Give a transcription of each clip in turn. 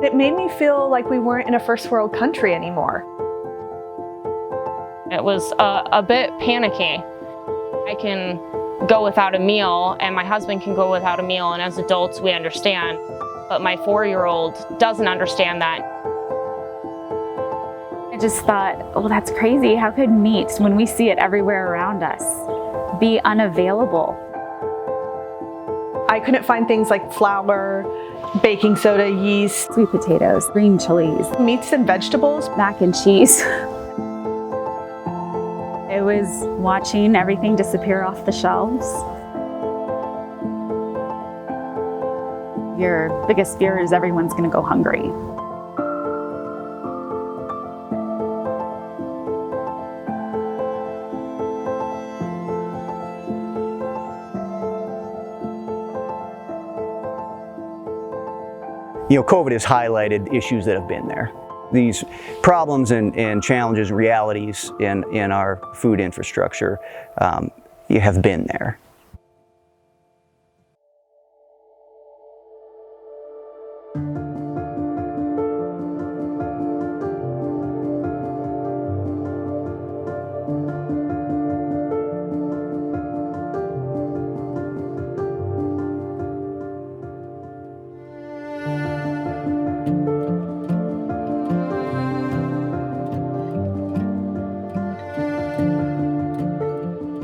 It made me feel like we weren't in a first world country anymore. It was a bit panicky. I can go without a meal, and my husband can go without a meal, and as adults we understand. But my 4-year-old doesn't understand that. I just thought, oh, that's crazy. How could meat, when we see it everywhere around us, be unavailable? I couldn't find things like flour, baking soda, yeast, Sweet potatoes, green chilies, meats and vegetables, mac and cheese. It was watching everything disappear off the shelves. Your biggest fear is everyone's going to go hungry. You know, COVID has highlighted issues that have been there. These problems and challenges and realities in our food infrastructure have been there.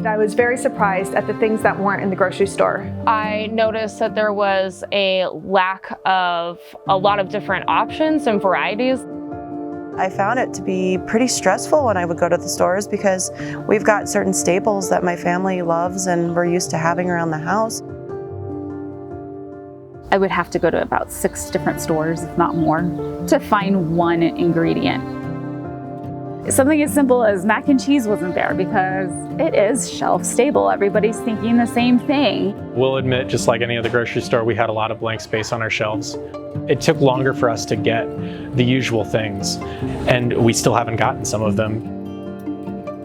I was very surprised at the things that weren't in the grocery store. I noticed that there was a lack of a lot of different options and varieties. I found it to be pretty stressful when I would go to the stores because we've got certain staples that my family loves and we're used to having around the house. I would have to go to about 6 different stores, if not more, to find one ingredient. Something as simple as mac and cheese wasn't there because it is shelf stable. Everybody's thinking the same thing. We'll admit, just like any other grocery store, we had a lot of blank space on our shelves. It took longer for us to get the usual things, and we still haven't gotten some of them.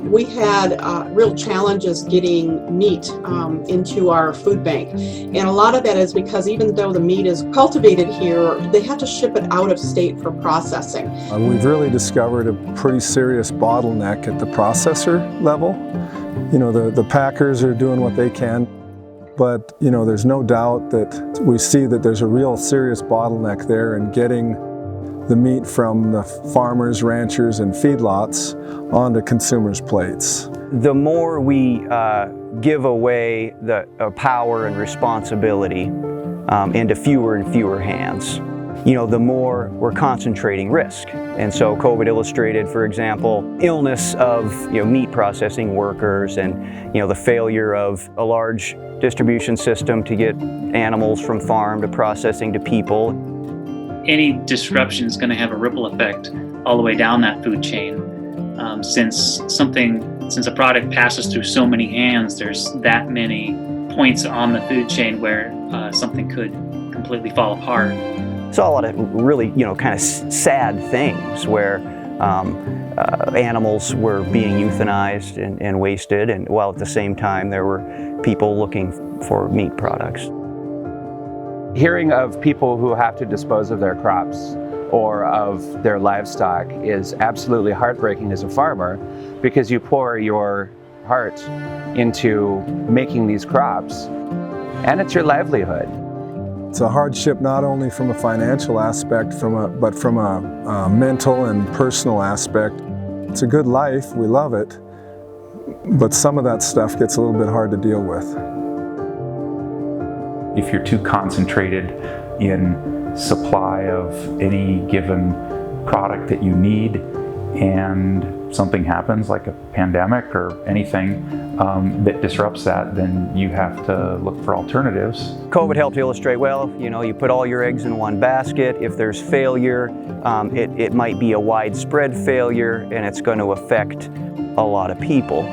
We had real challenges getting meat into our food bank. And a lot of that is because even though the meat is cultivated here, they have to ship it out of state for processing. We've really discovered a pretty serious bottleneck at the processor level. You know, the packers are doing what they can, but you know, there's no doubt that we see that there's a real serious bottleneck there in getting the meat from the farmers, ranchers, and feedlots onto consumers' plates. The more we give away the power and responsibility into fewer and fewer hands, you know, the more we're concentrating risk. And so COVID illustrated, for example, illness of meat processing workers and the failure of a large distribution system to get animals from farm to processing to people. Any disruption is going to have a ripple effect all the way down that food chain. Since a product passes through so many hands, there's that many points on the food chain where something could completely fall apart. Saw a lot of really, kind of sad things where animals were being euthanized and wasted, and while at the same time there were people looking for meat products. Hearing of people who have to dispose of their crops or of their livestock is absolutely heartbreaking as a farmer, because you pour your heart into making these crops and it's your livelihood. It's a hardship not only from a financial aspect, but from a mental and personal aspect. It's a good life, we love it, but some of that stuff gets a little bit hard to deal with. If you're too concentrated in supply of any given product that you need and something happens like a pandemic or anything that disrupts that, then you have to look for alternatives. COVID helped illustrate, well, you put all your eggs in one basket. If there's failure, it might be a widespread failure and it's going to affect a lot of people.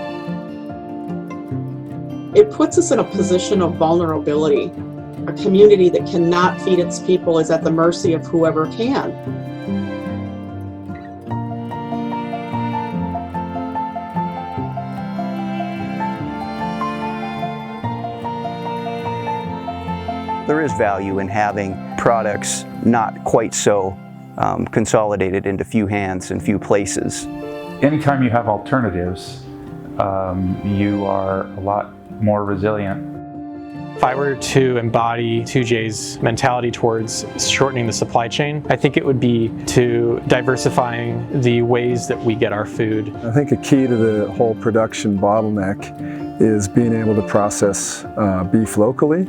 It puts us in a position of vulnerability. A community that cannot feed its people is at the mercy of whoever can. There is value in having products not quite so consolidated into few hands and few places. Anytime you have alternatives, you are a lot more resilient. If I were to embody 2J's mentality towards shortening the supply chain, I think it would be to diversifying the ways that we get our food. I think a key to the whole production bottleneck is being able to process beef locally.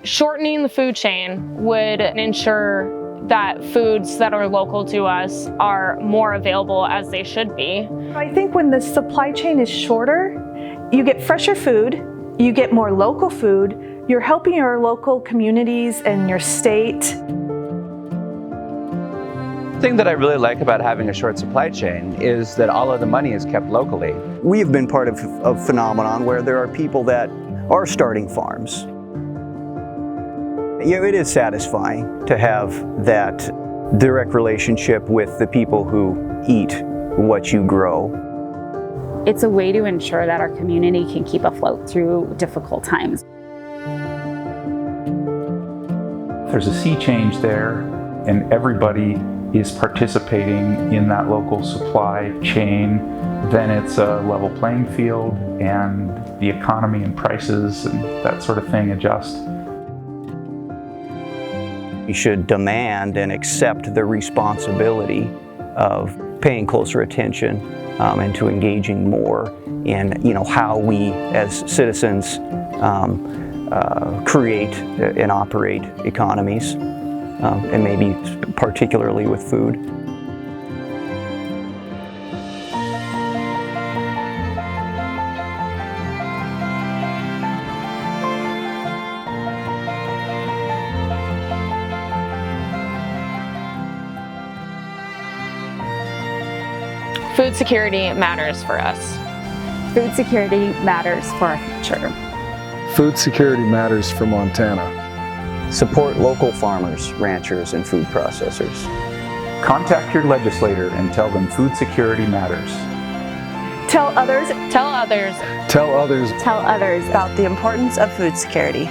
Shortening the food chain would ensure that foods that are local to us are more available as they should be. I think when the supply chain is shorter, you get fresher food, you get more local food, you're helping your local communities and your state. The thing that I really like about having a short supply chain is that all of the money is kept locally. We have been part of a phenomenon where there are people that are starting farms. You know, it is satisfying to have that direct relationship with the people who eat what you grow. It's a way to ensure that our community can keep afloat through difficult times. If there's a sea change there and everybody is participating in that local supply chain, then it's a level playing field and the economy and prices and that sort of thing adjust. We should demand and accept the responsibility of paying closer attention and to engaging more in how we as citizens create and operate economies, and maybe particularly with food. Food security matters for us. Food security matters for our future. Food security matters for Montana. Support local farmers, ranchers, and food processors. Contact your legislator and tell them food security matters. Tell others. Tell others. Tell others. Tell others About the importance of food security.